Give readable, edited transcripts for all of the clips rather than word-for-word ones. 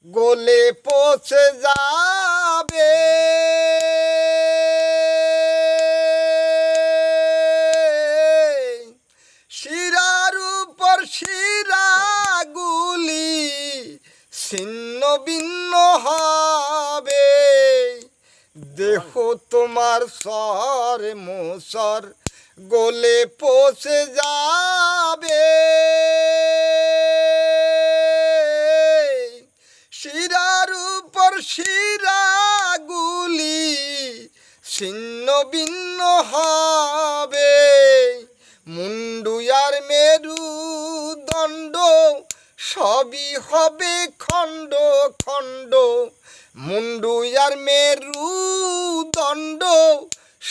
গলে পচে যাবে। শিরার উপর শিরাগুলি ছিন্ন ভিন্ন হবে। দেহ তোমার সর মোসর গলে পচে যাবে। শিরার উপর শিরাগুলি ছিন্ন ভিন্ন হবে। মুন্ডু আর মেরুদণ্ড সবই হবে খণ্ড খণ্ড। মুন্ডু আর মেরুদণ্ড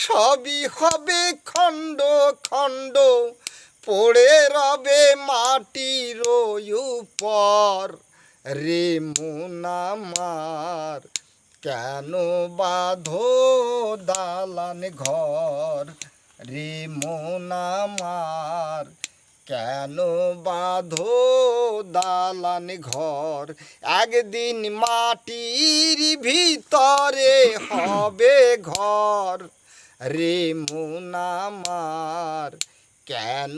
সবই হবে খণ্ড খণ্ড। পড়ে রবে মাটির উপর রে মন আমার, কেন বাঁধো দালান ঘর রে মন আমার, কেন বাঁধো দালান ঘর। একদিন মাটির ভিতরে হবে ঘর রে মন আমার, কেন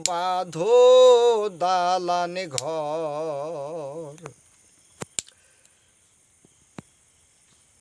বাঁধো দালান ঘর।